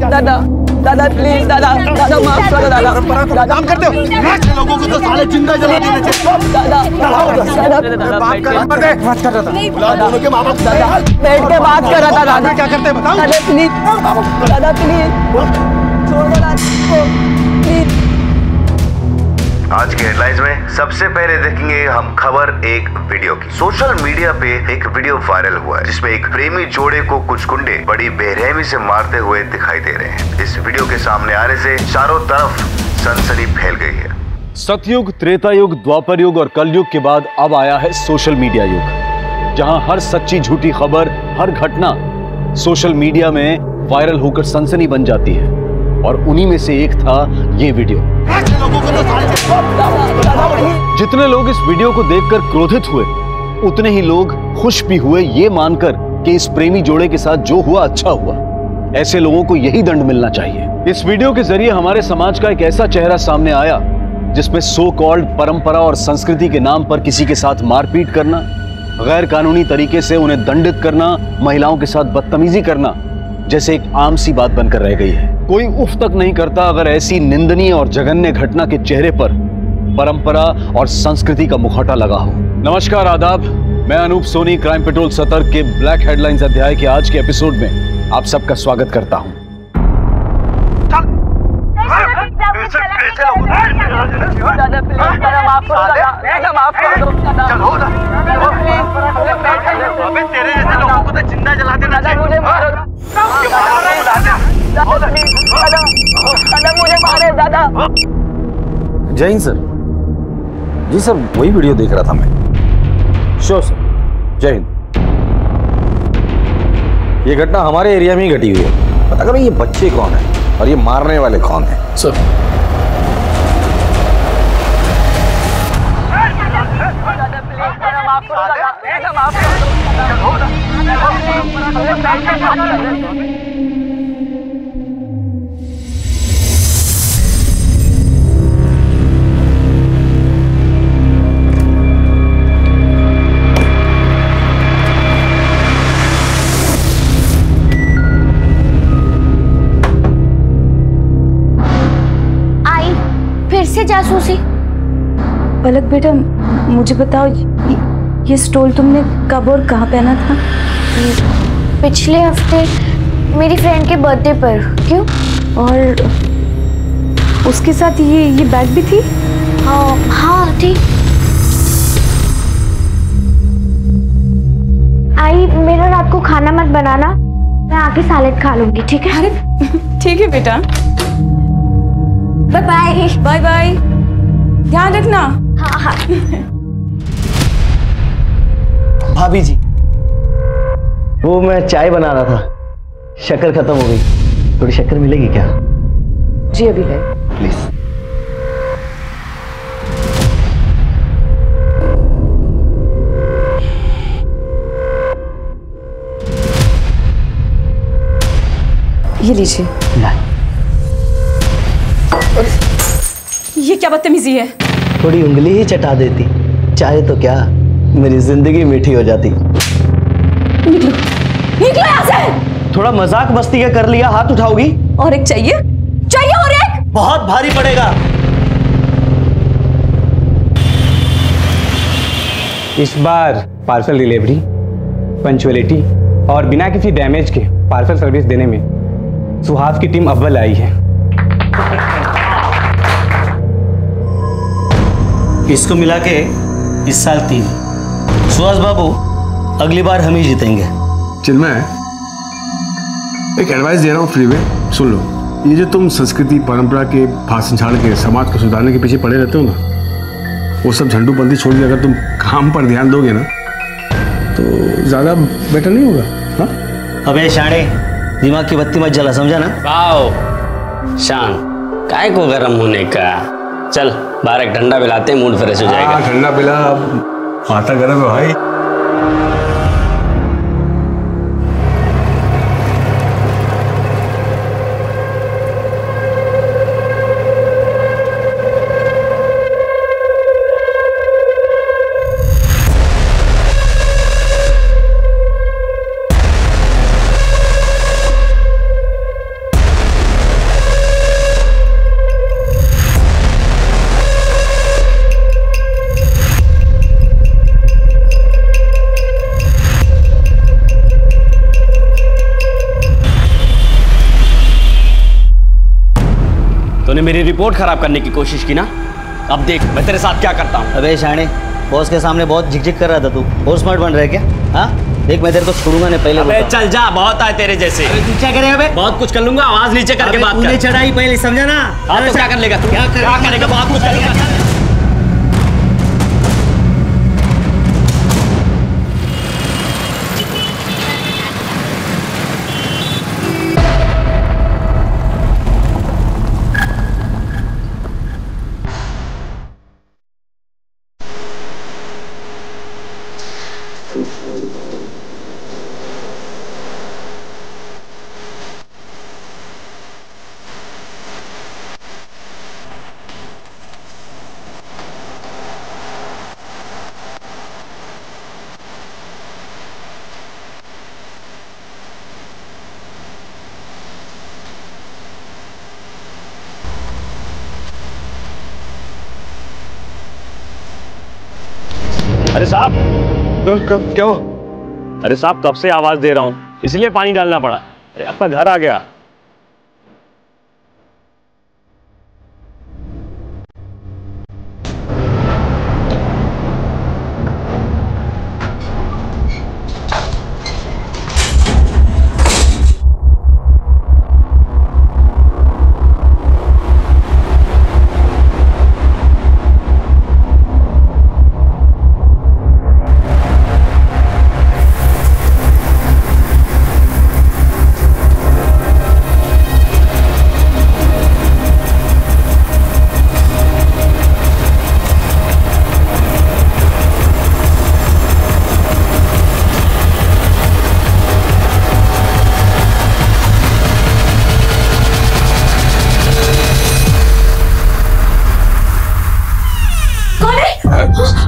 दादा दादा प्लीज दादा दादा माफ करो दादा काम करते हो लोगों को तो साले जिंदा जला देना चाहिए दादा दादा बात कर दोनों के माँ बाप दादा बैठ के बात कर रहा था दादा क्या करते हैं बताओ दादा प्लीज छोड़ दो दादा प्लीज। आज के हेडलाइंस में सबसे पहले देखेंगे हम खबर एक वीडियो की। सोशल मीडिया पे एक वीडियो वायरल हुआ है जिसमें एक प्रेमी जोड़े को कुछ गुंडे बड़ी बेरहमी से मारते हुए दिखाई दे रहे हैं। इस वीडियो के सामने आने से चारों तरफ सनसनी फैल गई है। सतयुग, त्रेता युग, द्वापर युग और कलयुग के बाद अब आया है सोशल मीडिया युग, जहां हर सच्ची झूठी खबर, हर घटना सोशल मीडिया में वायरल होकर सनसनी बन जाती है। और उन्हीं में से एक था ये वीडियो। जितने लोग इस वीडियो को देखकर क्रोधित हुए, उतने ही लोग खुश भी हुए ये मानकर कि इस प्रेमी जोड़े के साथ जो हुआ अच्छा हुआ। ऐसे लोगों को यही दंड मिलना चाहिए। इस वीडियो के जरिए हमारे समाज का एक ऐसा चेहरा सामने आया जिसमें सो कॉल्ड परंपरा और संस्कृति के नाम पर किसी के साथ मारपीट करना, गैर कानूनी तरीके से उन्हें दंडित करना, महिलाओं के साथ बदतमीजी करना जैसे एक आम सी बात बनकर रह गई है। कोई उफ तक नहीं करता अगर ऐसी निंदनीय और जघन्य घटना के चेहरे पर परंपरा और संस्कृति का मुखौटा लगा हो। नमस्कार, आदाब। मैं अनूप सोनी क्राइम पेट्रोल सतर्क के ब्लैक हेडलाइंस अध्याय के आज के एपिसोड में आप सबका स्वागत करता हूं। जय हिंद सर। जी सर, वही वीडियो देख रहा था मैं। श्योर सर, जय हिंद। ये घटना हमारे एरिया में ही घटी हुई है। पता करो ये बच्चे कौन है और ये मारने वाले कौन है सर। से जासूसी। पलक बेटा, मुझे बताओ ये स्टोल तुमने कब और कहाँ पहना था? पिछले हफ्ते मेरी फ्रेंड के बर्थडे पर। क्यों? और उसके साथ ये बैग भी थी? हाँ थी। आई, मेरा रात को खाना मत बनाना, मैं आके सैलेड खा लूंगी, ठीक है? अरे ठीक है बेटा। Bye bye. बाय बाय, ध्यान रखना। हाँ। भाभी जी, वो मैं चाय बना रहा था, शक्कर खत्म हो गई, थोड़ी शक्कर मिलेगी क्या? जी अभी है, प्लीज। ये लीजिए। ये क्या बदतमीजी है? थोड़ी उंगली ही चटा देती, चाहे तो क्या मेरी जिंदगी मीठी हो जाती। निकलो निकलो यहाँ से। थोड़ा मजाक मस्ती का कर लिया, हाथ उठाओगी? और एक चाहिए? चाहिए और एक? बहुत भारी पड़ेगा। इस बार पार्सल डिलीवरी, पंचुअलिटी और बिना किसी डैमेज के पार्सल सर्विस देने में सुहास की टीम अव्वल आई है। इसको मिला के इस साल 3। सुहास बाबू, अगली बार हम ही जीतेंगे। चिन्मय, एक एडवाइस दे रहा हूँ फ्री में, सुन लो। ये जो तुम संस्कृति परंपरा के भाषण झाड़ के समाज को सुधारने के पीछे पड़े रहते हो ना, वो सब झंडूबंदी छोड़ के अगर तुम काम पर ध्यान दोगे ना तो ज़्यादा बेटर नहीं होगा। हाँ? अबे शाणे, दिमाग की बत्ती मत जला, समझा ना? वाओ शान, काय को गरम होने का। चल बाहर एक ठंडा पिलाते हैं, मूड फ्रेश हो जाएगा। ठंडा पिला, माथा गर्म है भाई। तूने मेरी रिपोर्ट खराब करने की कोशिश की ना, अब देख मैं तेरे साथ क्या करता हूँ। अबे शाणे, बॉस के सामने बहुत झिकझिक कर रहा था तू। और स्मार्ट बन रहा है क्या? हाँ देख, मैं तेरे को छोड़ूंगा नहीं, पहले अबे चल जा, बहुत आए तेरे जैसे। तू क्या करेगा बे? बहुत कुछ कर लूंगा, आवाज नीचे करके बात कर। चढ़ाई पहले समझा ना। हाँ तो क्या कर लेगा तू? क्या करेगा? बहुत कुछ करेगा। अरे साहब, क्या हो? अरे साहब, कब से आवाज दे रहा हूँ, इसलिए पानी डालना पड़ा। अरे आपका घर आ गया।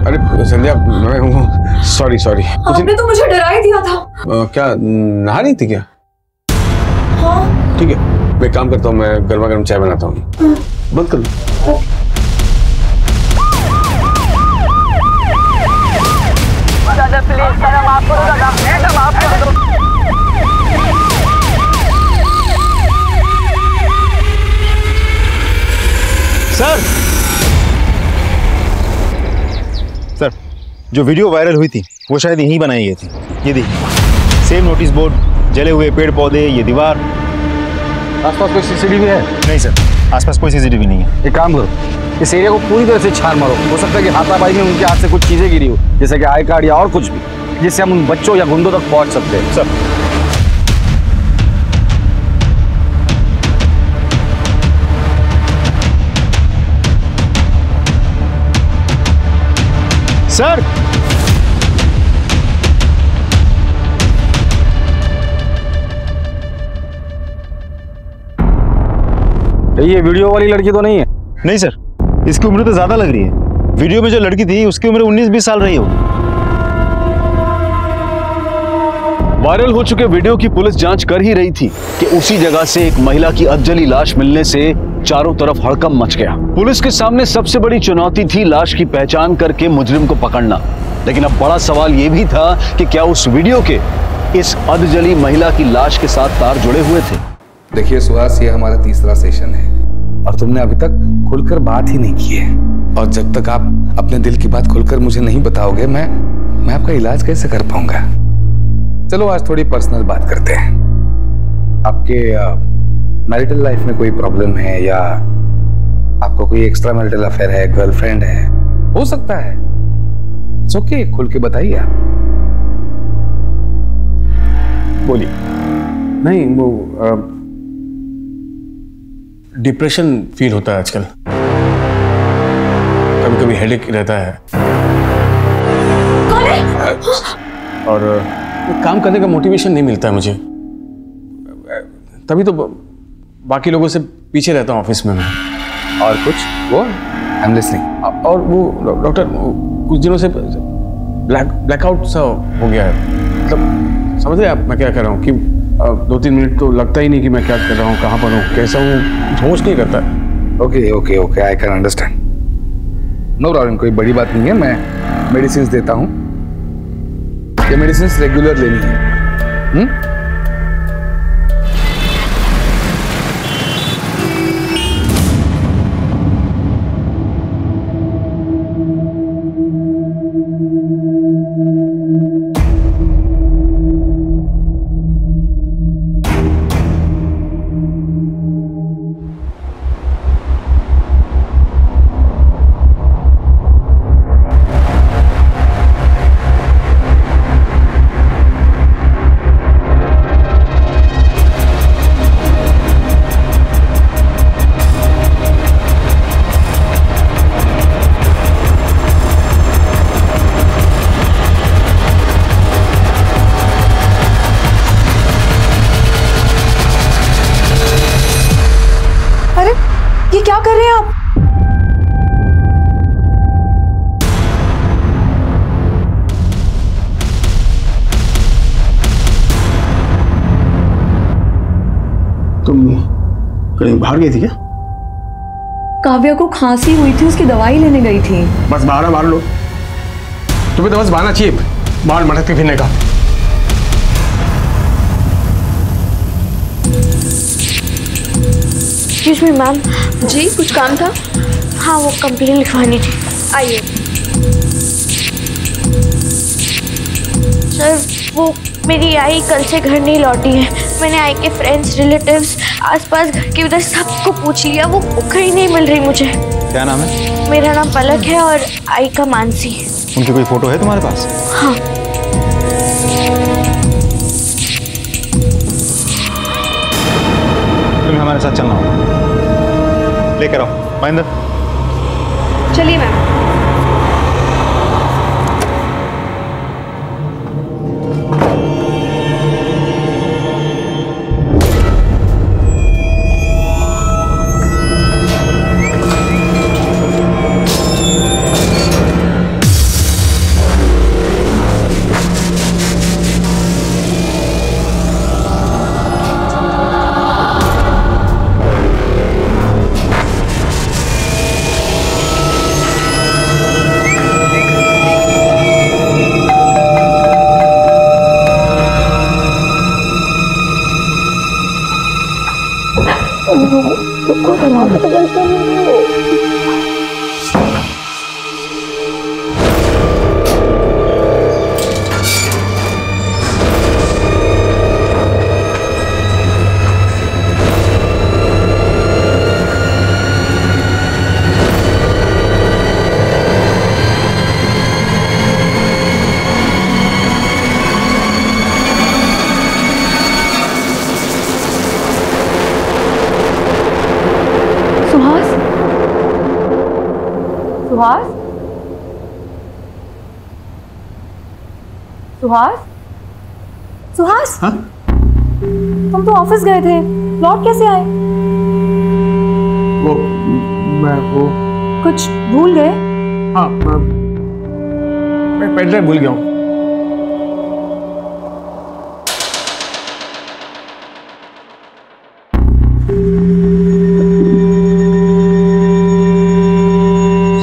अरे संध्या, मैं हूँ। सॉरी। आपने तो मुझे डरा ही दिया था। क्या नहा रही थी क्या? हाँ। ठीक है, मैं काम करता हूँ, मैं गर्मा गर्म चाय बनाता हूँ। बंद कर लो। दादा प्लीज, दादा माफ करो, दादा माफ कर दो। सर, जो वीडियो वायरल हुई थी वो शायद यहीं बनाई गई थी। ये देखिए, सेम नोटिस बोर्ड, जले हुए पेड़ पौधे, ये दीवार। आसपास कोई सीसीटीवी है? नहीं सर, आसपास कोई सीसीटीवी नहीं है। एक काम करो, इस एरिया को पूरी तरह से छान मारो। हो सकता है कि हाथापाई में उनके हाथ से कुछ चीजें गिरी हो, जैसे कि आई कार्ड या और कुछ भी, जिससे हम उन बच्चों या गुंडों तक पहुंच सकते हैं। सर, ये वीडियो वाली लड़की तो नहीं है? नहीं सर, इसकी उम्र तो ज्यादा लग रही है। वीडियो में जो लड़की थी उसकी उम्र 19-20 साल रही होगी। वायरल हो चुके वीडियो की पुलिस जांच कर ही रही थी कि उसी जगह से एक महिला की अधजली लाश मिलने से चारों तरफ हड़कंप मच गया। पुलिस के सामने सबसे बड़ी चुनौती थी लाश की पहचान करके मुजरिम को पकड़ना। लेकिन अब बड़ा सवाल यह भी था कि क्या उस वीडियो के इस अधजली महिला की लाश के साथ तार जुड़े हुए थे। देखिए सुहास, ये हमारा तीसरा सेशन है और तुमने अभी तक खुलकर बात ही नहीं की है। और जब तक आप अपने दिल की बात खुलकर मुझे नहीं बताओगे, मैं आपका इलाज कैसे कर पाऊंगा। चलो आज थोड़ी पर्सनल बात करते हैं। आपके मैरिटल लाइफ में कोई प्रॉब्लम है या आपको कोई एक्स्ट्रा मैरिटल अफेयर है, गर्लफ्रेंड है, हो सकता है। इट्स ओके, खुल के बताइए आप। बोलिए। नहीं, वो डिप्रेशन फील होता है आजकल, कभी कभी हेडेक रहता है। कौन है? और काम करने का मोटिवेशन नहीं मिलता है मुझे, तभी तो बाकी लोगों से पीछे रहता हूँ ऑफिस में मैं। और कुछ? वो आई एम लिसनिंग। और वो डॉक्टर, कुछ दिनों से ब्लैकआउट सा हो गया है। मतलब समझ रहे आप मैं क्या कर रहा हूँ कि 2-3 मिनट तो लगता ही नहीं कि मैं क्या कर रहा हूँ, कहाँ पर हूँ, कैसा हूँ, होश नहीं करता। Okay okay okay, I can understand. No problem, कोई बड़ी बात नहीं है। मैं मेडिसिन देता हूँ, ये मेडिसिन रेगुलर लेनी है। तुम कहीं बाहर गई थी क्या? काव्या को खांसी हुई थी, उसकी दवाई लेने गई थी। बस बाहर लो। तुम्हें तो बस बहाना चाहिए बाहर मटकते फिरने का। Excuse me ma'am. जी कुछ काम था? हाँ वो कंप्लेन लिखवानी थी। आइए। सर वो मेरी आई कल से घर नहीं लौटी है। मैंने आई के फ्रेंड्स रिलेटिव्स आसपास घर के उधर सबको पूछ लिया, वो कहीं नहीं मिल रही मुझे। क्या नाम है? मेरा नाम पलक है और आई का मानसी। उनकी कोई फोटो है तुम्हारे पास? हाँ। तुम्हें हमारे साथ चलना होगा। लेकर आओ महेंद्र। चलिए मैम। सुहास? सुहास? सुहास? हाँ? तुम तो ऑफिस गए थे, लौट कैसे आए? वो कुछ भूल गए? हाँ मैं पेन ड्राइव भूल गया हूँ।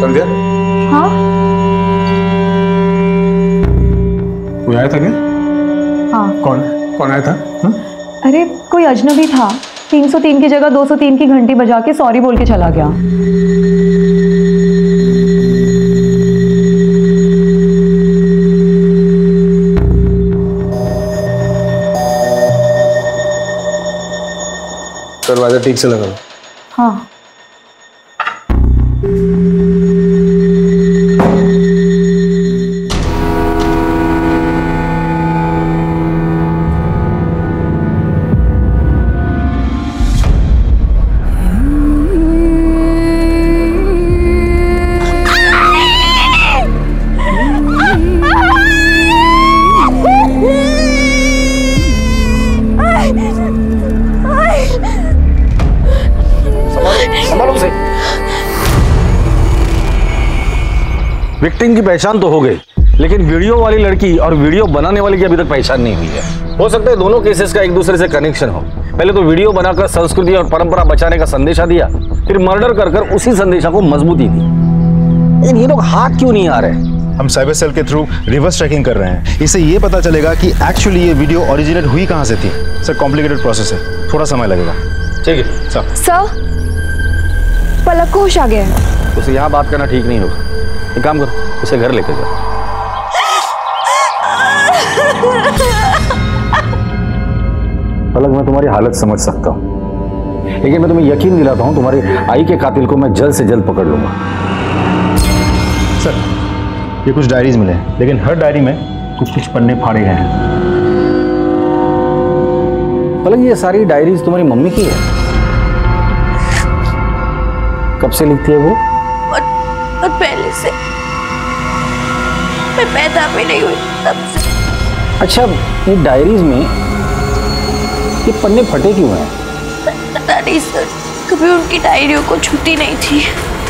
संध्या? हाँ? कोई आया था क्या? हाँ। कौन आया था? हाँ? अरे कोई अजनबी था, 303 की जगह 203 की घंटी बजा के सॉरी बोल के चला गया। दरवाजा ठीक से लगा लो। हाँ। विक्टिम की पहचान तो हो गई, लेकिन वीडियो वाली लड़की और वीडियो बनाने वाले की अभी तक पहचान नहीं हुई है। हो सकता है दोनों केसेस का एक दूसरे से कनेक्शन हो। पहले तो वीडियो बनाकर संस्कृति और परंपरा बचाने का संदेशा दिया, फिर मर्डर कर उसी संदेशा को मजबूती दी। लेकिन ये लोग हाथ क्यों नहीं आ रहे? हम साइबर सेल के थ्रू रिवर्स ट्रैकिंग कर रहे हैं। इससे ये पता चलेगा कि एक्चुअली ये वीडियो ओरिजिनेट हुई कहाँ से थी। सर कॉम्प्लिकेटेड प्रोसेस है, थोड़ा समय लगेगा। ठीक है सर। सर पलक को होश आ गया है। उसे यहाँ बात करना ठीक नहीं होगा। एक काम करो, उसे घर लेकर जाओ। पलक मैं तुम्हारी हालत समझ सकता हूँ, लेकिन मैं तुम्हें यकीन दिलाता हूँ तुम्हारी आई के कातिल को मैं जल्द से जल्द पकड़ लूंगा। सर ये कुछ डायरीज मिले हैं, लेकिन हर डायरी में कुछ पन्ने फाड़े गए हैं। पलक ये सारी डायरीज तुम्हारी मम्मी की है? कब से लिखती है वो? बहुत पहले से, मैं पैदा भी नहीं हुई तब से। अच्छा ये डायरीज में ये पन्ने फटे क्यों हैं? पता नहीं सर, कभी उनकी डायरियों को छूती नहीं थी।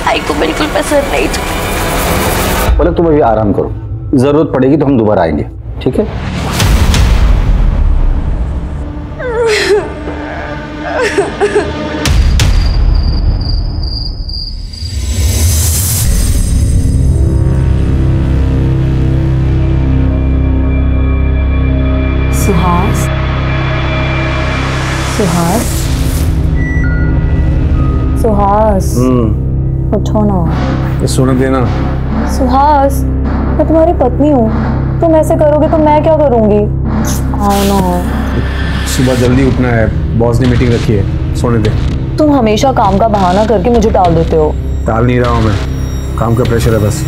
आई को बिल्कुल पसंद नहीं था। पलक तुम अभी आराम करो, जरूरत पड़ेगी तो हम दोबारा आएंगे, ठीक है? सुहास, सुहास, सुहास, उठो ना। सोने देना। सुहास, मैं तुम्हारी पत्नी हूँ, तुम ऐसे करोगे तो मैं क्या करूँगी? आओ ना। सुबह जल्दी उठना है, बॉस ने मीटिंग रखी है, सोने दे। तुम हमेशा काम का बहाना करके मुझे टाल देते हो। टाल नहीं रहा हूँ मैं, काम का प्रेशर है बस।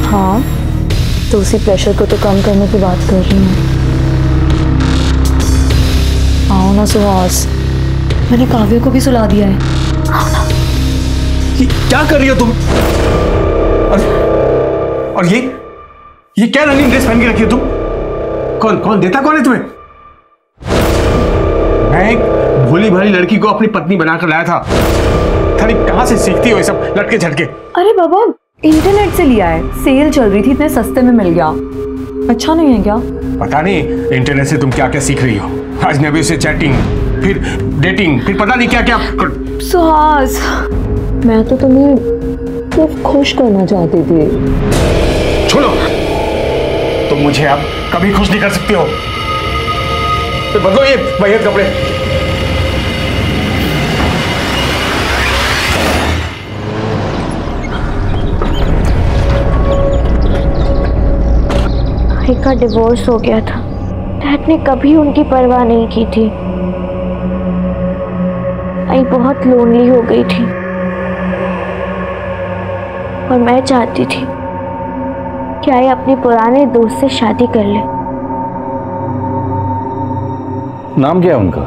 हाँ, तो उसी प्रेशर को तो कम करने की बात कर रही हूँ। आओ ना सुहास, मैंने काव्य को भी सुला दिया है। आओ ना। क्या कर रही हो तुम? और ये क्या रनिंग ड्रेस पहन के रखी हो तुम? कौन देता कौन है तुम्हें? मैं एक भोली भाली लड़की को अपनी पत्नी बनाकर लाया था। कहाँ से सीखती हो ये सब लटके झटके? अरे बाबा, इंटरनेट से लिया है, सेल चल रही थी, इतने सस्ते में मिल गया। अच्छा नहीं है क्या? पता नहीं इंटरनेट से तुम क्या क्या सीख रही हो। अजनबी से चैटिंग, फिर डेटिंग, फिर पता नहीं क्या क्या। सुहास, मैं तो तुम्हें सिर्फ खुश करना चाहती थी। छोड़ो, तुम मुझे अब कभी खुश नहीं कर सकती हो। तो बदलो ये वाहियत कपड़े। भाई का डिवोर्स हो गया था, डैड ने कभी उनकी परवाह नहीं की थी। आई बहुत लोनली हो गई थी और मैं चाहती थी कि आई अपने पुराने दोस्त से शादी कर ले। नाम क्या है उनका?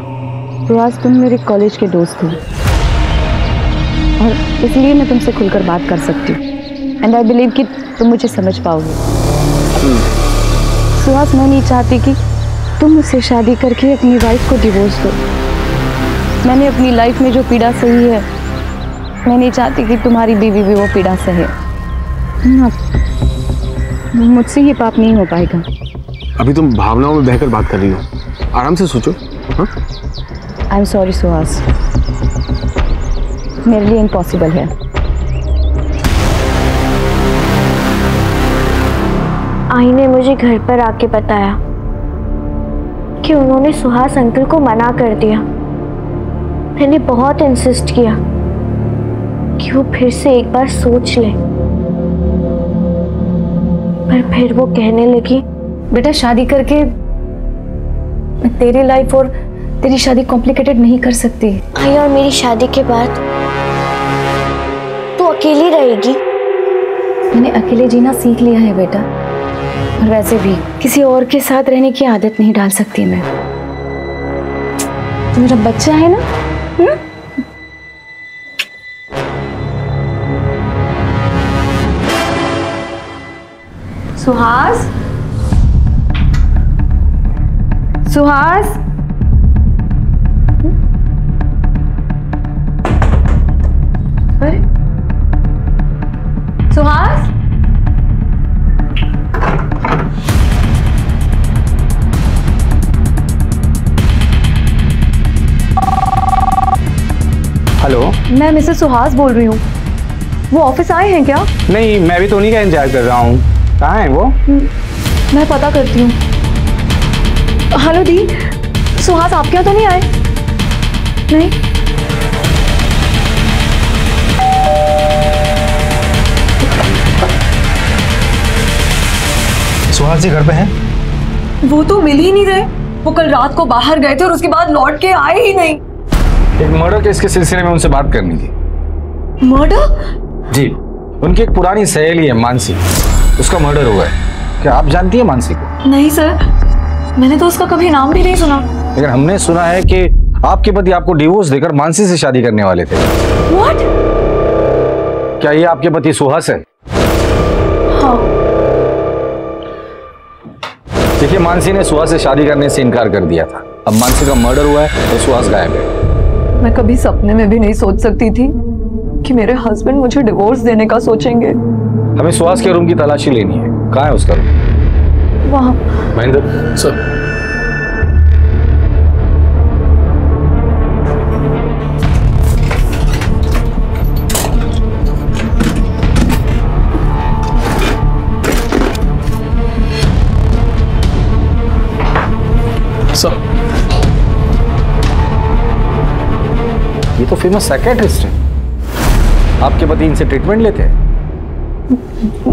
तो आज तुम मेरे कॉलेज के दोस्त हो और इसलिए मैं तुमसे खुलकर बात कर सकती हूँ। एंड आई बिलीव कि तुम मुझे समझ पाओगे। सुहास, मैं नहीं चाहती कि तुम मुझसे शादी करके अपनी वाइफ को डिवोर्स दो। मैंने अपनी लाइफ में जो पीड़ा सही है, मैं नहीं चाहती कि तुम्हारी बीवी भी वो पीड़ा सहे। मुझसे ये पाप नहीं हो पाएगा। अभी तुम भावनाओं में बहकर बात कर रही हो, आराम से सोचो। आई एम सॉरी सुहास, मेरे लिए इम्पॉसिबल है। आई ने मुझे घर पर आके बताया कि उन्होंने सुहास अंकल को मना कर दिया। मैंने बहुत इंसिस्ट किया कि वो फिर से एक बार सोच ले, पर फिर वो कहने लगी, बेटा शादी करके मैं तेरी लाइफ और तेरी शादी कॉम्प्लिकेटेड नहीं कर सकती। आई और मेरी शादी के बाद तू अकेली रहेगी। मैंने अकेले जीना सीख लिया है बेटा, और वैसे भी किसी और के साथ रहने की आदत नहीं डाल सकती मैं। तो मेरा बच्चा है ना। सुहास, सुहास, अरे सुहास, हेलो, मैं मिसेस सुहास बोल रही हूँ। वो ऑफिस आए हैं क्या? नहीं, मैं भी तो उन्हीं का इंतजार कर रहा हूँ। कहाँ है वो? मैं पता करती हूँ। हेलो दी, सुहास आपके यहाँ तो नहीं आए? नहीं। सुहास जी घर पे हैं? वो तो मिल ही नहीं रहे। वो कल रात को बाहर गए थे और उसके बाद लौट के आए ही नहीं। एक मर्डर केस के सिलसिले में उनसे बात करनी थी। मर्डर? जी, उनकी एक पुरानी सहेली है मानसी, उसका मर्डर हुआ है। क्या आप जानती है मानसी को? नहीं सर, मैंने तो उसका कभी नाम भी नहीं सुना। लेकिन हमने सुना है कि आपके पति आपको डिवोर्स देकर मानसी से शादी करने वाले थे। What? क्या ये आपके पति सुहास है? हाँ। देखिए, मानसी ने सुहास से शादी करने से इनकार कर दिया था। अब मानसी का मर्डर हुआ है तो सुहास गायब है। मैं कभी सपने में भी नहीं सोच सकती थी कि मेरे हस्बैंड मुझे डिवोर्स देने का सोचेंगे। हमें सुहास के रूम की तलाशी लेनी है। कहाँ है उसका रूम? वहाँ। महेंद्र सर, ये तो फेमस साइकियाट्रिस्ट है। आपके पति इनसे ट्रीटमेंट लेते हैं?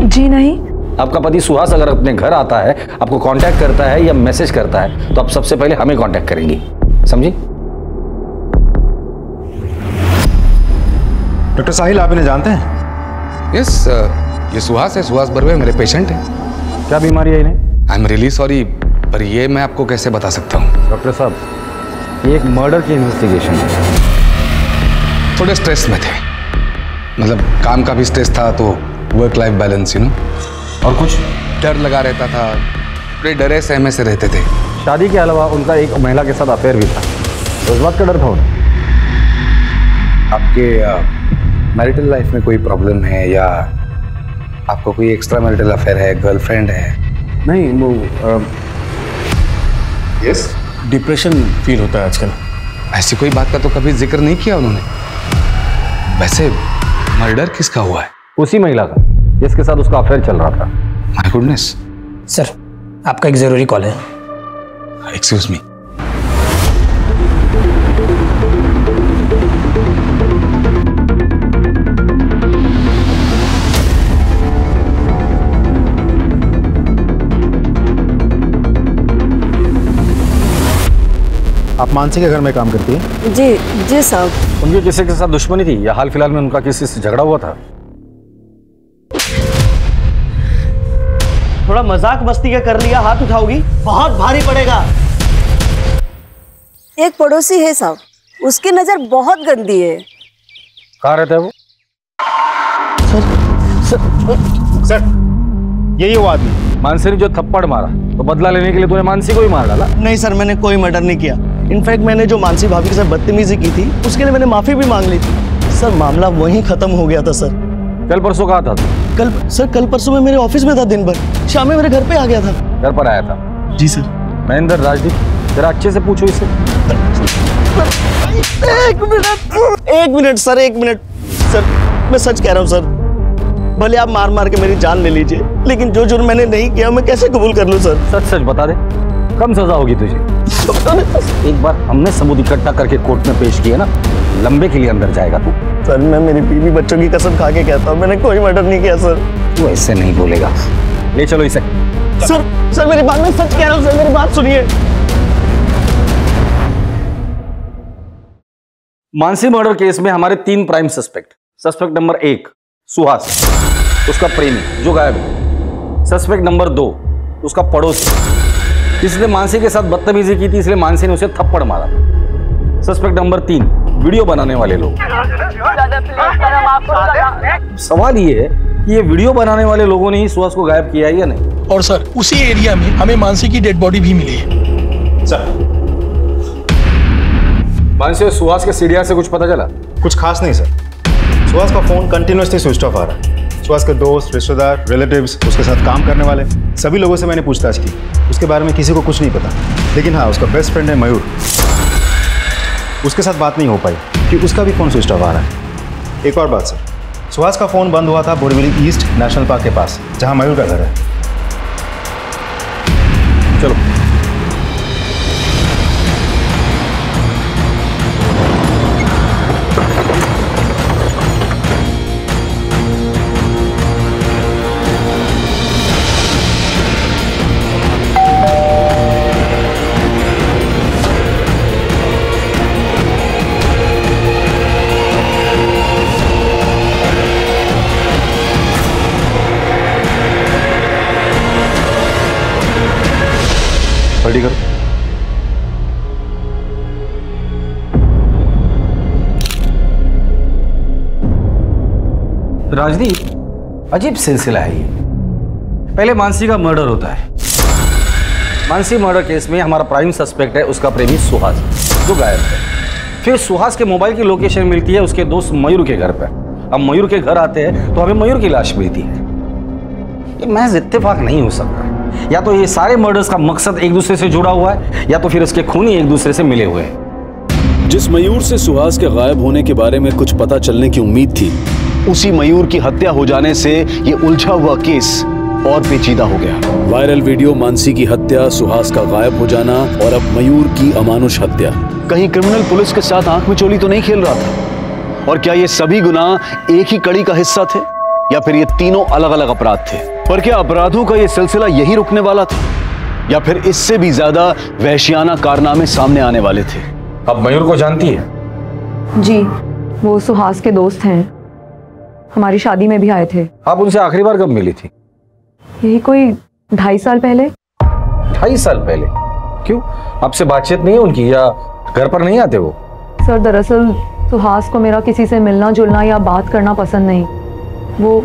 जी नहीं। आपका पति सुहास अगर अपने घर आता है, आपको कांटेक्ट करता है या मैसेज करता है, तो आप सबसे पहले हमें कांटेक्ट करेंगी, समझी? डॉक्टर साहिल, आप इन्हें जानते हैं? यस, ये सुहास है, सुहास बर्वे मेरे पेशेंट हैं। क्या बीमारी है इन्हें? आई एम रियली सॉरी, पर ये मैं आपको कैसे बता सकता हूँ? डॉक्टर साहब, ये एक मर्डर की इन्वेस्टिगेशन है। थोड़े स्ट्रेस में थे, मतलब काम का भी स्ट्रेस था, तो work life balance, you know. और कुछ? डर लगा रहता था, बड़े डरे सहमे से रहते थे। शादी के अलावा उनका एक महिला के साथ अफेयर भी था, तो उस बात का डर था उन्हें। आपके मैरिटल लाइफ में कोई प्रॉब्लम है या आपको कोई एक्स्ट्रा मैरिटल अफेयर है, गर्लफ्रेंड है? नहीं, वो यस, डिप्रेशन फील होता है आजकल। ऐसी कोई बात का तो कभी जिक्र नहीं किया उन्होंने। वैसे मर्डर किसका हुआ है? उसी महिला का जिसके साथ उसका अफेयर चल रहा था। My goodness. सर, आपका एक जरूरी कॉल है। Excuse me. आप मानसी के घर में काम करती हैं? जी जी साहब। उनकी किसी के साथ दुश्मनी थी या हाल फिलहाल में उनका किसी से झगड़ा हुआ था? थोड़ा मजाक मस्ती का कर लिया, हाथ उठाओगी? बहुत भारी पड़ेगा। एक पड़ोसी है साहब, उसकी नजर बहुत गंदी है। कहाँ रहता है वो? सर, यही वो आदमी। मानसी ने जो थप्पड़ मारा, तो बदला लेने के लिए तूने मानसी को ही मार डाला? नहीं सर, मैंने कोई मर्डर नहीं किया। इनफैक्ट मैंने जो मानसी भाभी के साथ बदतमीजी की थी, उसके लिए मैंने माफी भी मांग ली थी। सर, मामला वहीं खत्म हो गया था सर। कल परसों कहाँ था? कल परसों में मेरे ऑफिस में था दिन भर, शाम में मेरे घर पे आ गया था। घर पर आया था? जी सर। महेंद्र, राजदीप, जरा अच्छे से पूछो इसे। एक मिनट सर, एक मिनट सर, मैं सच कह रहा हूँ सर। भले आप मार मार के मेरी जान ले लीजिए, लेकिन जो जुर्म मैंने नहीं किया मैं कैसे कबूल कर लूँ सर? सच सच बता दे, कम सजा होगी तुझे। एक बार हमने सबूत इकट्ठा करके कोर्ट में पेश किए ना, लंबे के लिए अंदर जाएगा तू। सर, मैं मेरी बीवी बच्चों की कसम खा के कहता हूँ, मैंने कोई मर्डर नहीं किया सर। तू ऐसे नहीं बोलेगा। ले चलो इसे। सर मेरी बात, मैं सच कह रहा हूँ सर, मेरी बात सुनिए। मानसी मर्डर केस में हमारे 3 prime suspect. Suspect number 1 Suhas, उसका प्रेमी जो गायब है। सस्पेक्ट नंबर 2 उसका पड़ोसी, जिसने मानसी के साथ बदतमीजी की थी, इसलिए मानसी ने उसे थप्पड़ मारा। सस्पेक्ट नंबर 3 वीडियो बनाने वाले लोग। सवाल ये है कि ये वीडियो बनाने वाले लोगों ने ही सुहास को गायब किया है या नहीं? और सर, उसी एरिया में हमें मानसी की डेड बॉडी भी मिली है। सर, मानसी और सुहास के सीढ़िया से कुछ पता चला? कुछ खास नहीं सर। सुहास का फोन कंटिन्यूसली स्विच ऑफ आ रहा है। सुहास के दोस्त, रिश्तेदार, रिलेटिव्स, उसके साथ काम करने वाले सभी लोगों से मैंने पूछताछ की, उसके बारे में किसी को कुछ नहीं पता। लेकिन हाँ, उसका बेस्ट फ्रेंड है मयूर, उसके साथ बात नहीं हो पाई कि उसका भी फोन स्विच ऑफ आ रहा है। एक और बात सर, सुहास का फोन बंद हुआ था बोरीवली ईस्ट नेशनल पार्क के पास, जहाँ मयूर का घर है। चलो। रेडी करो। राजदीप, अजीब सिलसिला है ये। पहले मानसी का मर्डर होता है। मानसी मर्डर केस में हमारा प्राइम सस्पेक्ट है उसका प्रेमी सुहास, जो गायब है। फिर सुहास के मोबाइल की लोकेशन मिलती है उसके दोस्त मयूर के घर पर। अब मयूर के घर आते हैं तो हमें मयूर की लाश मिलती है। ये महज इत्तेफाक नहीं हो सकता। या तो ये सारे मर्डर्स का मकसद एक दूसरे से जुड़ा हुआ है, या तो फिर इसके खूनी एक दूसरे से मिले हुए हैं। जिस मयूर से सुहास के गायब होने के बारे में कुछ पता चलने की उम्मीद थी, उसी मयूर की हत्या हो जाने से ये उलझा हुआ केस और पेचीदा हो गया। वायरल वीडियो मानसी की हत्या, सुहास का गायब हो जाना और अब मयूर की अमानुष हत्या। कहीं क्रिमिनल पुलिस के साथ आंख मिचोली तो नहीं खेल रहा था? और क्या ये सभी गुनाह एक ही कड़ी का हिस्सा थे या फिर ये तीनों अलग अलग अपराध थे? पर क्या अपराधों का ये सिलसिला यही रुकने वाला था या फिर इससे भी ज्यादा वहशियाना कारनामे सामने आने वाले थे? अब मयूर को जानती है? जी, वो सुहास के दोस्त हैं, हमारी शादी में भी आए थे। आप उनसे आखिरी बार कब मिली थी? यही कोई 2.5 साल पहले। 2.5 साल पहले? क्यों, आपसे बातचीत नहीं है उनकी या घर पर नहीं आते वो? सर दरअसल सुहास को मेरा किसी से मिलना जुलना या बात करना पसंद नहीं, वो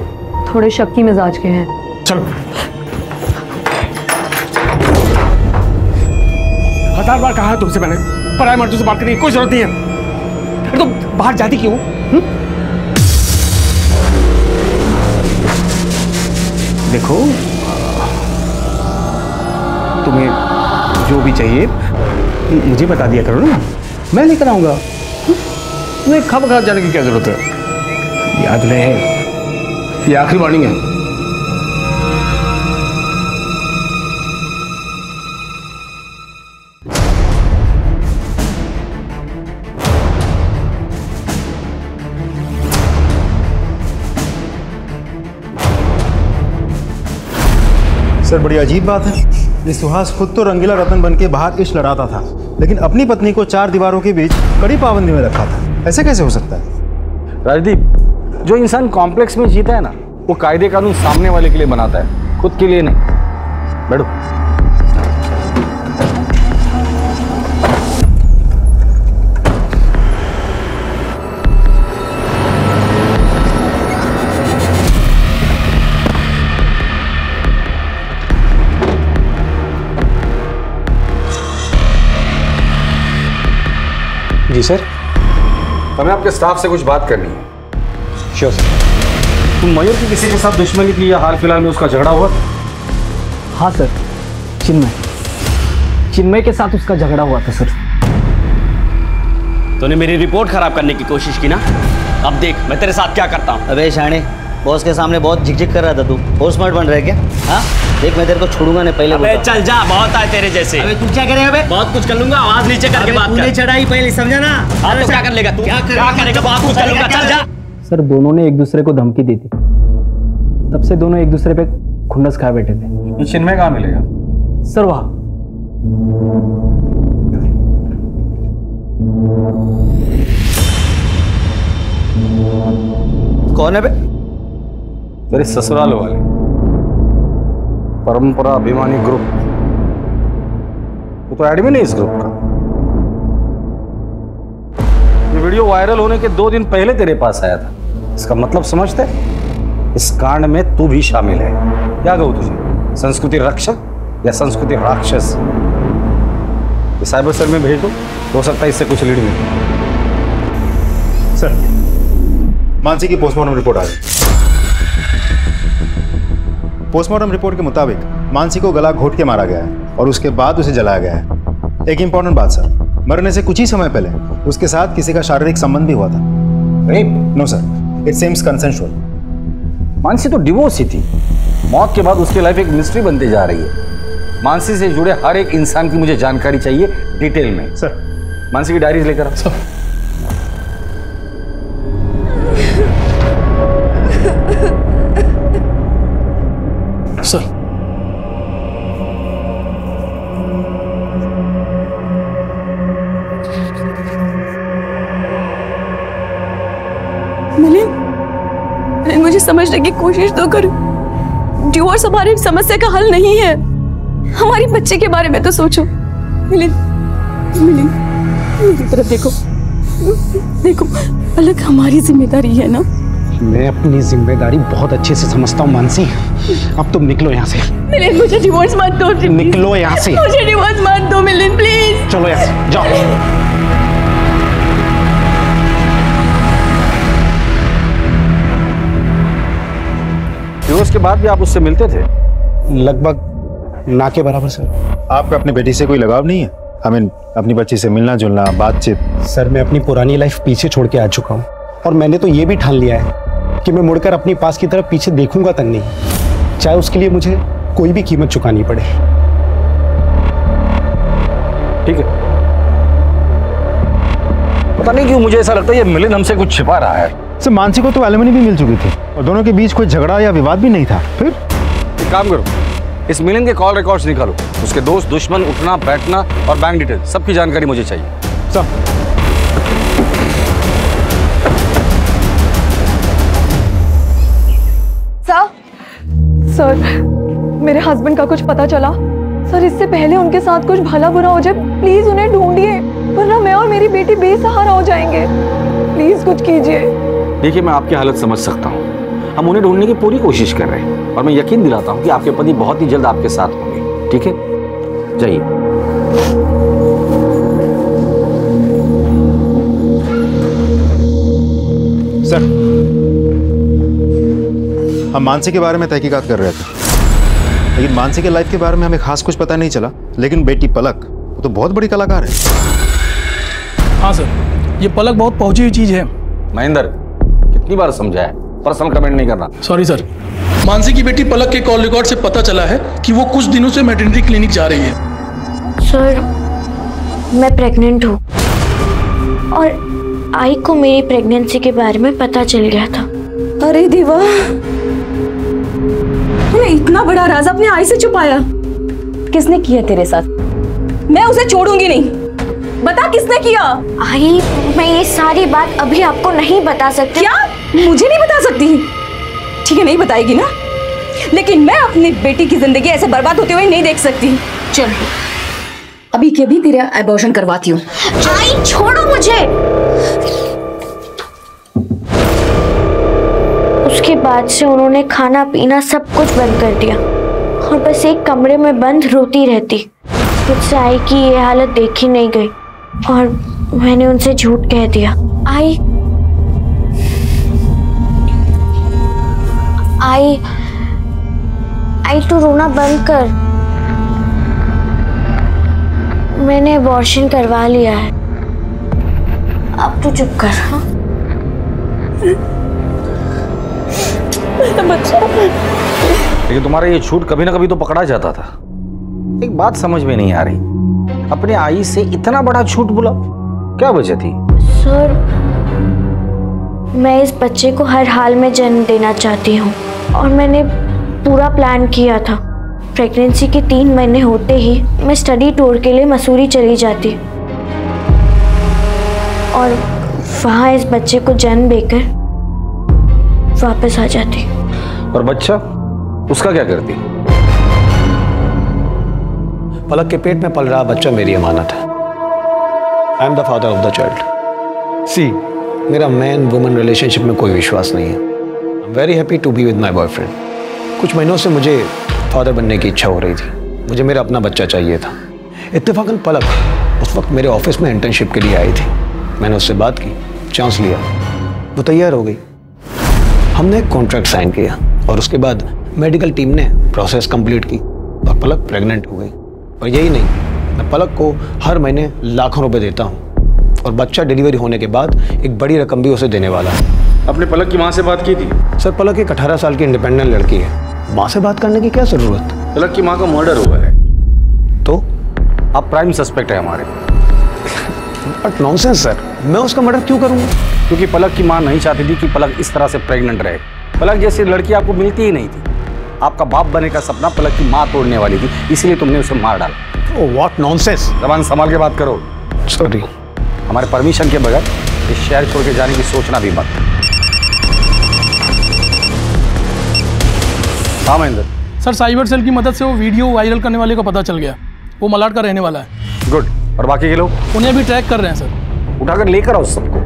थोड़े शक्की मिजाज के हैं। चलो, 1000 बार कहा है तुमसे मैंने, पराये मर्दों से बात करने की कोई जरूरत नहीं है। तो बाहर जाती क्यों? देखो, तुम्हें जो भी चाहिए मुझे बता दिया करो ना, मैं लेकर आऊंगा। तुम्हें खब खा जाने की क्या जरूरत है? याद रहे, ये आखिरी वार्निंग है। सर, बड़ी अजीब बात है, ये सुहास खुद तो रंगीला रतन बन के बाहर इश्क लड़ाता था, लेकिन अपनी पत्नी को 4 दीवारों के बीच कड़ी पाबंदी में रखा था। ऐसे कैसे हो सकता है? राजदीप, जो इंसान कॉम्प्लेक्स में जीता है ना, वो कायदे कानून सामने वाले के लिए बनाता है, खुद के लिए नहीं। बैठो। जी सर। हमें आपके स्टाफ से कुछ बात करनी है। Sure sir. तुम मयूर की किसी के साथ दुश्मनी थी या हाल फिलहाल में उसका झगड़ा हुआ? हाँ सर, चिन्मय के साथ उसका झगड़ा हुआ था सर। तूने मेरी रिपोर्ट खराब करने की कोशिश की ना, अब देख मैं तेरे साथ क्या करता हूँ। अबे शाणे, बॉस के सामने बहुत झिकझिक कर रहा था तू, और स्मार्ट बन रहा है क्या? हाँ देख, मैं तेरे को छोड़ूंगा नहीं, पहले अबे चल जा, बहुत आए तेरे जैसे। अबे तू क्या करेगा? अबे बहुत कुछ कर लूंगा, आवाज नीचे करके बात कर। तूने चढ़ाई पहले, समझा ना? हाँ तो क्या कर लेगा तू? क्या करेगा? बहुत कुछ कर लूंगा, चल जा। सर दोनों ने एक दूसरे को धमकी दी थी, तब से दोनों एक दूसरे पे खुन्नस खाए बैठे थे। ये चिन्मय कहाँ मिलेगा? सर वहाँ। कौन है बे? तेरे ससुराल वाले, परंपरा अभिमानी ग्रुप। वो तो एडमिन है इस ग्रुप का। ये वीडियो वायरल होने के 2 दिन पहले तेरे पास आया था। इसका मतलब समझते? इस कांड में तू भी शामिल है। क्या कहूं तुझे, संस्कृति रक्षक या संस्कृति राक्षस? ये साइबर सेल में भेज दो, हो सकता है इससे कुछ लीड मिले। सर, मानसी की पोस्टमार्टम रिपोर्ट आ गई। पोस्टमार्टम रिपोर्ट के मुताबिक मानसी को गला घोट के मारा गया है और उसके बाद उसे जलाया गया है। एक इंपॉर्टेंट बात सर, मरने से कुछ ही समय पहले उसके साथ किसी का शारीरिक संबंध भी हुआ था। Rape? No sir, it seems consensual. Mansi तो डिवोर्स ही थी। मौत के बाद उसकी लाइफ एक मिस्ट्री बनती जा रही है। मानसी से जुड़े हर एक इंसान की मुझे जानकारी चाहिए डिटेल में। सर, मानसी की डायरीज लेकर आओ। सर, मिलिंद, मुझे समझने की कोशिश तो करो। डिवोर्स हमारी समस्या का हल नहीं है, हमारी बच्चे के बारे में तो सोचो। मिलिंद, मेरी तरफ देखो, देखो अलग हमारी जिम्मेदारी है ना। मैं अपनी जिम्मेदारी बहुत अच्छे से समझता हूँ मानसी। अब तुम निकलो यहाँ से। मिलिंद, मुझे डिवोर्स मत दो। निकलो यहाँ से। मुझे डिवोर्स मत दो मिलिंद, प्लीज। चलो यहाँ से, जाओ। डिवोर्स के बाद भी आप उससे मिलते थे? लगभग ना के बराबर सर। आपका अपनी बेटी से कोई लगाव नहीं है? अपनी बच्ची से मिलना जुलना, बातचीत? सर, मैं अपनी पुरानी लाइफ पीछे छोड़ के आ चुका हूँ और मैंने तो ये भी ठान लिया है कि मैं मुड़कर अपनी पास की तरफ पीछे देखूंगा तक नहीं, चाहे उसके लिए मुझे कोई भी कीमत चुकानी पड़े। ठीक है, पता नहीं क्यों मुझे ऐसा लगता है ये मिलिंद हमसे कुछ छिपा रहा है। सर मानसी को तो एलिमनी भी मिल चुकी थी और दोनों के बीच कोई झगड़ा या विवाद भी नहीं था। फिर एक काम करो, इस मिलिंद के कॉल रिकॉर्ड्स निकालो, उसके दोस्त दुश्मन उठना बैठना और बैंक डिटेल सबकी जानकारी मुझे चाहिए। सर, मेरे हस्बैंड का कुछ पता चला? सर, इससे पहले उनके साथ कुछ भला बुरा हो जाए, प्लीज उन्हें ढूंढिए, वरना मैं और मेरी बेटी बेसहारा हो जाएंगे। प्लीज कुछ कीजिए। देखिए, मैं आपकी हालत समझ सकता हूँ, हम उन्हें ढूंढने की पूरी कोशिश कर रहे हैं और मैं यकीन दिलाता हूँ कि आपके पति बहुत ही जल्द आपके साथ होंगे। ठीक है, जाइए। सर, हम मानसी के बारे में तहकीकात कर रहे थे, लेकिन मानसी के लाइफ के बारे में हमें खास कुछ पता नहीं चला। लेकिन बेटी पलक वो तो बहुत बड़ी कलाकार है। हाँ सर, ये पलक बहुत पहुंची हुई चीज है। महेंद्र, कितनी बार समझाया, पर्सनल कमेंट नहीं करना। Sorry sir. मानसी की बेटी पलक के कॉल रिकॉर्ड से पता चला है कि वो कुछ दिनों से मैटरनिटी क्लिनिक जा रही है। सर, मैं प्रेग्नेंट हूँ और आई को मेरी प्रेगनेंसी के बारे में पता चल गया था। अरे देवा, तूने इतना बड़ा राज अपने आई से छुपाया। किसने किया तेरे साथ? मैं उसे छोड़ूंगी नहीं। बता किसने किया? आई, मैं ये सारी बात अभी आपको नहीं बता सकती। क्या? मुझे नहीं बता सकती? ठीक है, नहीं बताएगी ना, लेकिन मैं अपनी बेटी की जिंदगी ऐसे बर्बाद होते हुए नहीं देख सकती। चल, अभी के अभी तेरा एबॉर्शन करवाती हूँ। आई, छोड़ो मुझे। उसके बाद से उन्होंने खाना पीना सब कुछ बंद कर दिया और बस एक कमरे में बंद रोती रहती। मुझसे आई की ये हालत देखी नहीं गई और मैंने उनसे झूठ कह दिया। आई तू रोना बंद कर। मैंने अबॉर्शन करवा लिया है, अब तू चुप कर। हाँ? लेकिन तुम्हारा ये झूठ कभी ना कभी तो पकड़ा जाता था। एक बात समझ में नहीं आ रही, अपने आई से इतना बड़ा झूठ बोला, क्या वजह थी? सर, मैं इस बच्चे को हर हाल में जन्म देना चाहती हूँ और मैंने पूरा प्लान किया था। प्रेगनेंसी के 3 महीने होते ही मैं स्टडी टूर के लिए मसूरी चली जाती और वहाँ इस बच्चे को जन्म देकर वापस आ जाती। और बच्चा, उसका क्या करती? पलक के पेट में पल रहा बच्चा मेरी अमानत है। I am the father of the child. See, मेरा मैन वुमन रिलेशनशिप में कोई विश्वास नहीं है। I am very happy to be with my boyfriend. कुछ महीनों से मुझे फादर बनने की इच्छा हो रही थी। मुझे मेरा अपना बच्चा चाहिए था। इत्तेफाकन पलक उस वक्त मेरे ऑफिस में इंटर्नशिप के लिए आई थी। मैंने उससे बात की, चांस लिया, वो तैयार हो गई। हमने एक कॉन्ट्रैक्ट साइन किया और उसके बाद मेडिकल टीम ने प्रोसेस कंप्लीट की और पलक प्रेग्नेंट हो गई। और यही नहीं, मैं पलक को हर महीने लाखों रुपए देता हूँ और बच्चा डिलीवरी होने के बाद एक बड़ी रकम भी उसे देने वाला है। आपने पलक की माँ से बात की थी? सर, पलक एक 18 साल की इंडिपेंडेंट लड़की है, माँ से बात करने की क्या जरूरत? पलक की माँ का मर्डर हुआ है तो आप प्राइम सस्पेक्ट है हमारे। बट नॉनसेंस सर, मैं उसका मर्डर क्यों करूँगा? क्योंकि पलक की माँ नहीं चाहती थी कि पलक इस तरह से प्रेग्नेंट रहे। पलक जैसी लड़की आपको मिलती ही नहीं थी। आपका बाप बने का सपना पलक की माँ तोड़ने वाली थी, इसलिए तुमने उसे मार डाला। ओह, व्हाट नॉनसेंस। जबान संभाल के बात करो। सॉरी। हमारे परमिशन के बगैर इस शहर छोड़ के जाने की सोचना भी मत। हाँ महेंद्र। सर, साइबर सेल की मदद से वो वीडियो वायरल करने वाले का पता चल गया। वो मलाड का रहने वाला है। गुड। और बाकी के लोग? उन्हें अभी ट्रैक कर रहे हैं सर। उठाकर लेकर आओ सबको।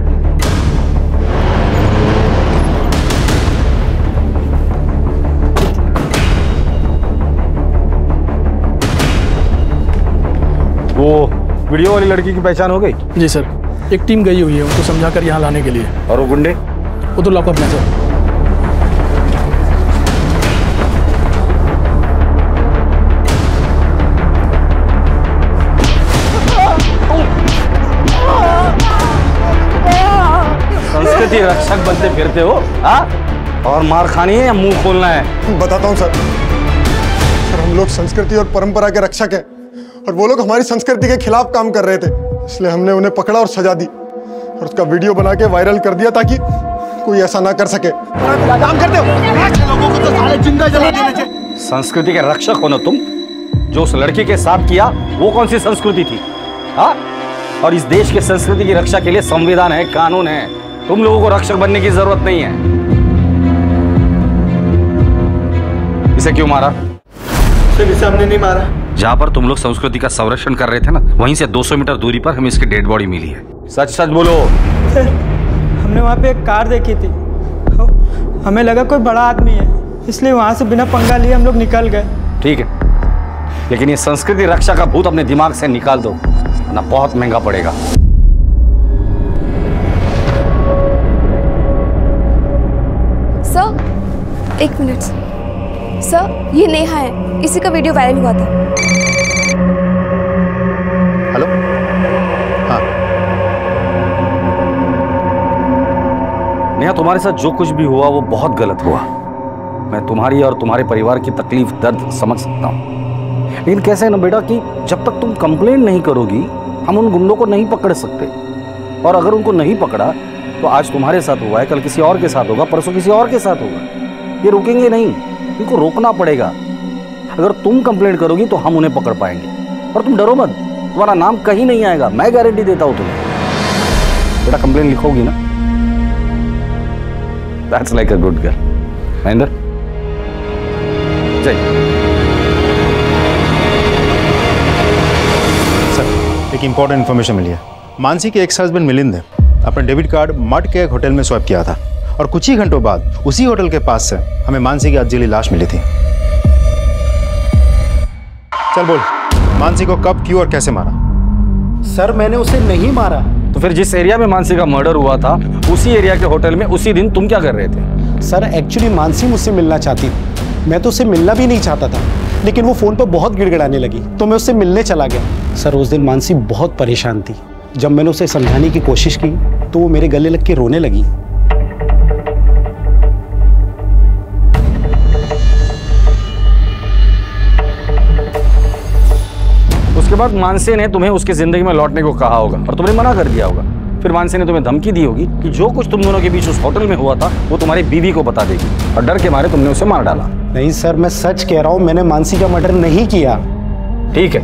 वो वीडियो वाली लड़की की पहचान हो गई? जी सर, एक टीम गई हुई है उनको समझा कर यहाँ लाने के लिए। और वो गुंडे? वो तो लॉकअप में सर। संस्कृति रक्षक बनते फिरते हो, हाँ? और मार खानी है या मुंह खोलना है? बताता हूँ सर। सर, हम लोग संस्कृति और परंपरा के रक्षक हैं और वो लोग हमारी संस्कृति के खिलाफ काम कर रहे थे, इसलिए हमने उन्हें पकड़ा और सजा दी। और उसका वीडियो बना के वायरल कर दिया ताकि कोई ऐसा ना कर सके। काम करते हो लोगों को तो साले जिंदा जला देना चाहिए। संस्कृति के रक्षक हो ना तुम। जो उस लड़की के साथ किया वो कौन सी संस्कृति थी? हाँ, और इस देश की संस्कृति की रक्षा के लिए संविधान है, कानून है। तुम लोगों को रक्षक बनने की जरूरत नहीं है। इसे क्यों मारा? इसे हमने नहीं मारा। जहाँ पर तुम लोग संस्कृति का संरक्षण कर रहे थे ना, वहीं से 200 मीटर दूरी पर हमें इसकी डेड बॉडी मिली है। सच सच बोलो। हमने वहाँ पे एक कार देखी थी, हमें लगा कोई बड़ा आदमी है, इसलिए वहाँ से बिना पंगा लिए हम लोग निकल गए। ठीक है, लेकिन ये संस्कृति रक्षा का भूत अपने दिमाग से निकाल दो, ना बहुत महंगा पड़ेगा। सर, एक मिनट सर, ये नेहा है, इसी का वीडियो वायरल हुआ था। हेलो, हाँ नेहा, तुम्हारे साथ जो कुछ भी हुआ वो बहुत गलत हुआ। मैं तुम्हारी और तुम्हारे परिवार की तकलीफ दर्द समझ सकता हूँ, लेकिन कैसे है ना बेटा कि जब तक तुम कंप्लेंट नहीं करोगी हम उन गुंडों को नहीं पकड़ सकते। और अगर उनको नहीं पकड़ा तो आज तुम्हारे साथ हुआ है, कल किसी और के साथ होगा, परसों किसी और के साथ होगा। ये रुकेंगे नहीं, इनको रोकना पड़ेगा। अगर तुम कंप्लेंट करोगी तो हम उन्हें पकड़ पाएंगे। और तुम डरो मत, तुम्हारा नाम कहीं नहीं आएगा, मैं गारंटी देता हूं तुम्हें। बेटा कंप्लेंट लिखोगी ना? That's like a good girl. Mahendra, जय। सर, एक इंपॉर्टेंट इन्फॉर्मेशन मिली है। मानसी के एक्स हस्बैंड मिलिंद ने अपना डेबिट कार्ड मड के एक होटल में स्वैप किया था और कुछ ही घंटों बाद उसी होटल के पास से हमें मानसी की अधजली लाश मिली थी। चल बोल, मानसी को कब, क्यों और कैसे मारा? सर, मैंने उसे नहीं मारा। तो फिर जिस एरिया में मानसी का मर्डर हुआ था उसी एरिया के होटल में उसी दिन तुम क्या कर रहे थे? सर, एक्चुअली मानसी मुझसे मिलना चाहती थी। मैं तो उससे मिलना भी नहीं चाहता था, लेकिन वो फोन पर बहुत गिड़गिड़ाने लगी तो मैं उससे मिलने चला गया। सर, उस दिन मानसी बहुत परेशान थी। जब मैंने उसे समझाने की कोशिश की तो वो मेरे गले लग के रोने लगी। उसके बाद मानसी ने तुम्हें उसकी जिंदगी में लौटने को कहा होगा और तुमने मना कर दिया होगा। फिर मानसी ने तुम्हें धमकी दी होगी कि जो कुछ तुम दोनों के बीच उस होटल में हुआ था वो तुम्हारी बीवी को बता देगी, और डर के मारे तुमने उसे मार डाला। नहीं सर, मैं सच कह रहा हूं, मैंने मानसी का मर्डर नहीं किया। ठीक है,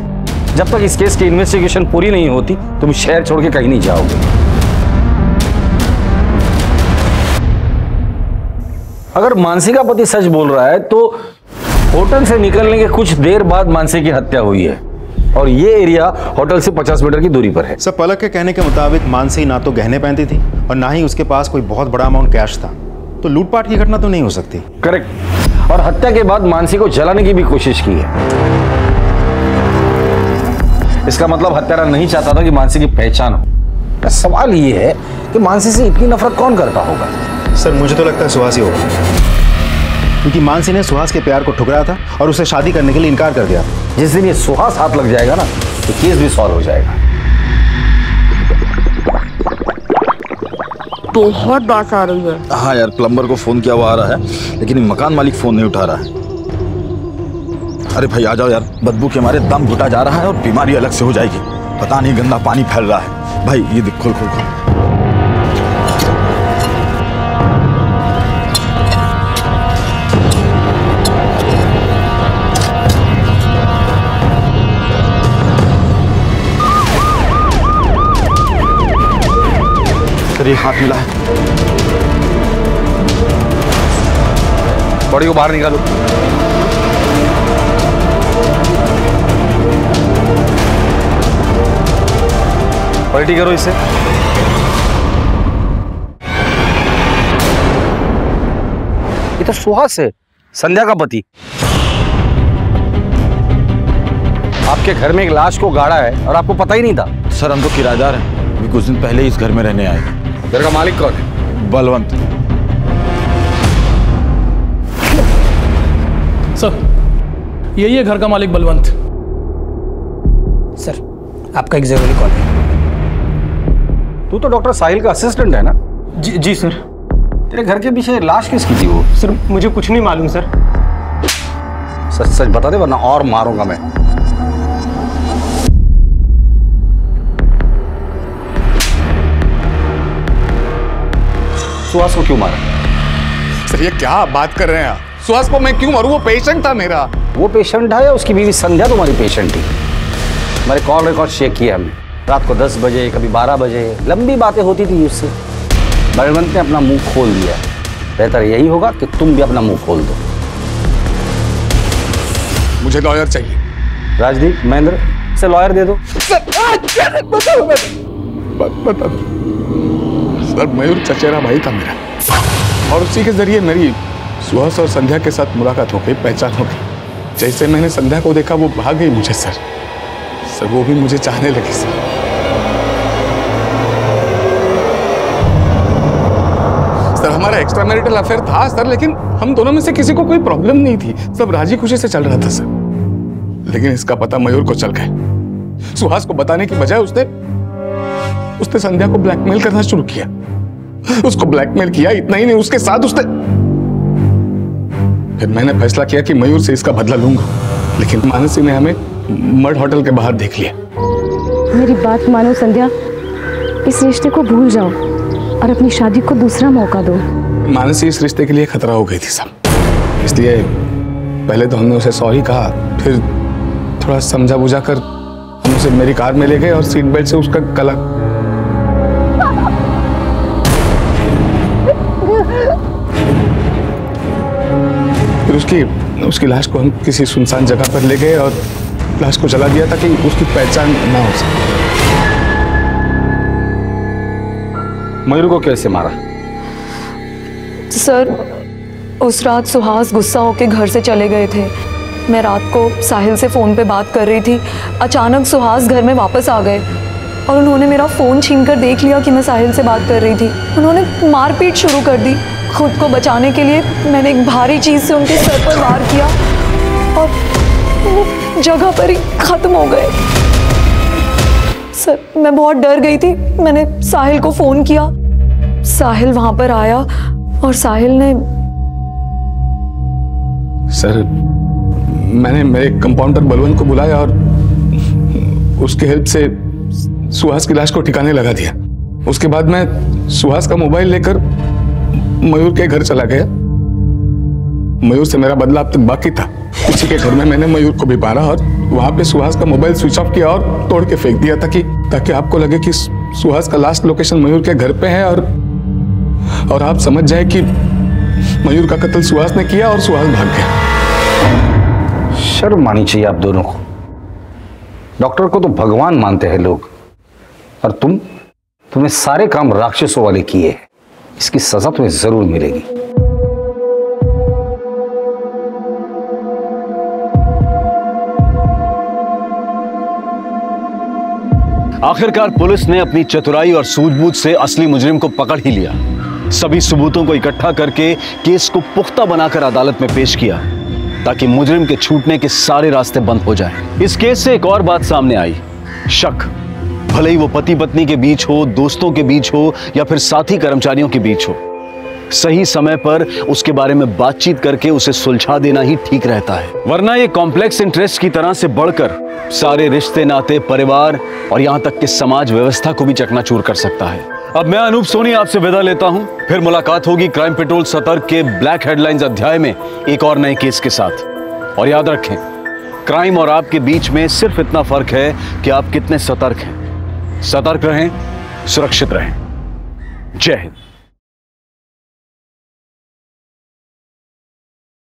जब तक इस केस की इन्वेस्टिगेशन पूरी नहीं होती तुम शहर छोड़ के कहीं नहीं जाओगे। अगर मानसी का पति सच बोल रहा है तो होटल से निकलने के कुछ देर बाद मानसी की हत्या हुई है और ये एरिया होटल से 50 मीटर की दूरी पर है। सर, पलक के कहने के मुताबिक मानसी ना तो गहने पहनती थी और ना ही उसके पास कोई बहुत बड़ा अमाउंट कैश था, तो लूटपाट की घटना तो नहीं हो सकती। करेक्ट। और हत्या के बाद मानसी को जलाने की भी कोशिश की है। इसका मतलब हत्यारा नहीं चाहता था कि मानसी की पहचान हो। सवाल ये है कि मानसी से इतनी नफरत कौन करता होगा? सर, मुझे तो लगता है सुहास ही होगा, क्योंकि मानसी ने सुहास के प्यार को ठुकराया था और उसे शादी करने के लिए इनकार कर दिया। जिस दिन ये सुहास हाथ लग जाएगा ना तो केस भी सॉल्व हो जाएगा। बहुत बात आ रही है। हाँ यार, प्लम्बर को फोन किया, वो आ रहा है, लेकिन मकान मालिक फोन नहीं उठा रहा है। अरे भाई आ जाओ यार, बदबू के मारे दम घुटा जा रहा है और बीमारी अलग से हो जाएगी। पता नहीं गंदा पानी फैल रहा है। भाई ये देख, खोल खोल खोल। ये हाथ मिला है, बॉडी को बाहर निकालो। पलटी करो इसे। ये तो सुहास है, संध्या का पति। आपके घर में एक लाश को गाड़ा है और आपको पता ही नहीं था? सर, हम तो किराएदार हैं, अभी कुछ दिन पहले ही इस घर में रहने आए। घर का मालिक कौन है? बलवंत। सर, यही है घर का मालिक बलवंत। सर, आपका एक जरूरी कॉल है। तू तो डॉक्टर साहिल का असिस्टेंट है ना? जी सर। तेरे घर के पीछे लाश किसकी थी वो? सर, मुझे कुछ नहीं मालूम सर। सच सच बता दे वरना और मारूंगा मैं। सुहास को क्यों मारा? सर ये क्या आप बात कर रहे हैं आप? सुहास को मैं क्यों मारूं? वो पेशेंट था मेरा। वो पेशेंट था या उसकी बीवी संध्या तुम्हारी पेशेंट थी? हमारे कॉल रिकॉर्ड चेक किया हमने, रात को 10 बजे, कभी 12 बजे लंबी बातें होती थी उससे। बलवंत ने अपना मुंह खोल दिया। बेहतर यही होगा कि तुम भी अपना मुंह खोल दो। मुझे लॉयर चाहिए। राजदीप, महेंद्र से लॉयर दे दो। सर मयूर चचेरा भाई था मेरा, और उसी के जरिए मेरी सुहास और संध्या के साथ मुलाकात हो गई, पहचान हो गई। जैसे मैंने संध्या को देखा वो भाग गई मुझे सर वो भी मुझे चाहने लगी सर। हमारा एक्स्ट्रा मैरिटल अफेयर था सर, लेकिन हम दोनों में से किसी को कोई प्रॉब्लम नहीं थी, सब राजी खुशी से चल रहा था सर। लेकिन इसका पता मयूर को चल गया। सुहास को बताने की बजाय उसने संध्या को ब्लैकमेल करना शुरू किया। उसको ब्लैकमेल किया, इतना ही नहीं उसके साथ उसने। फिर मैंने फैसला किया कि मयूर से इसका बदला लूंगा, लेकिन मानसी ने हमें मड होटल के बाहर देख लिया। मेरी बात मानो संध्या, इस रिश्ते को भूल जाओ और अपनी शादी को दूसरा मौका दो। मानसी इस रिश्ते के लिए खतरा हो गई थी सब, इसलिए पहले तो हमने उसे सॉरी कहा, फिर थोड़ा समझा बुझा कर हम उसे मेरी कार में ले गए और सीट बेल्ट से उसका गला। फिर उसकी लाश को हम किसी सुनसान जगह पर ले गए और लाश को जला दिया ताकि उसकी पहचान ना हो सके। मयूर को कैसे मारा? सर उस रात सुहास गुस्सा होकर घर से चले गए थे। मैं रात को साहिल से फ़ोन पे बात कर रही थी। अचानक सुहास घर में वापस आ गए और उन्होंने मेरा फ़ोन छीनकर देख लिया कि मैं साहिल से बात कर रही थी। उन्होंने मारपीट शुरू कर दी। खुद को बचाने के लिए मैंने एक भारी चीज़ से उनके सर पर वार किया और वो जगह पर ही ख़त्म हो गए। सर मैं बहुत डर गई थी। मैंने साहिल को फ़ोन किया, साहिल वहाँ पर आया और साहिल ने। सर मैंने मेरे कंपाउंडर बलवंत को बुलाया और उसकी हेल्प से सुहास की लाश को ठिकाने लगा दिया। उसके बाद मैं सुहास का मोबाइल लेकर मयूर के घर चला गया। मयूर से मेरा बदला अब तक बाकी था। उसी के घर में मैंने मयूर को भी मारा और वहां पे सुहास का मोबाइल स्विच ऑफ किया और तोड़ के फेंक दिया ताकि आपको लगे कि सुहास का लास्ट लोकेशन मयूर के घर पे है और आप समझ जाए कि मयूर का कत्ल सुहास ने किया और सुहास भाग गया। शर्म आनी चाहिए आप दोनों को। डॉक्टर को तो भगवान मानते हैं लोग, और तुमने सारे काम राक्षसों वाले किए हैं। इसकी सजा तुम्हें जरूर मिलेगी। आखिरकार पुलिस ने अपनी चतुराई और सूझबूझ से असली मुजरिम को पकड़ ही लिया। सभी सबूतों को इकट्ठा करके केस को पुख्ता बनाकर अदालत में पेश किया ताकि मुजरिम के छूटने के सारे रास्ते बंद हो जाएं। इस केस से एक और बात सामने आई, शक। भले ही वो पति पत्नी के बीच हो, दोस्तों के बीच हो या फिर साथी कर्मचारियों के बीच हो, सही समय पर उसके बारे में बातचीत करके उसे सुलझा देना ही ठीक रहता है। वरना ये कॉम्प्लेक्स इंटरेस्ट की तरह से बढ़कर सारे रिश्ते, नाते, परिवार और यहां तक कि समाज व्यवस्था को भी चकनाचूर कर सकता है। अब मैं अनूप सोनी आपसे विदा लेता हूं। फिर मुलाकात होगी क्राइम पेट्रोल सतर्क के ब्लैक हेडलाइंस अध्याय में एक और नए केस के साथ। और याद रखें, क्राइम और आपके बीच में सिर्फ इतना फर्क है कि आप कितने सतर्क हैं। सतर्क रहें, सुरक्षित रहें। जय हिंद।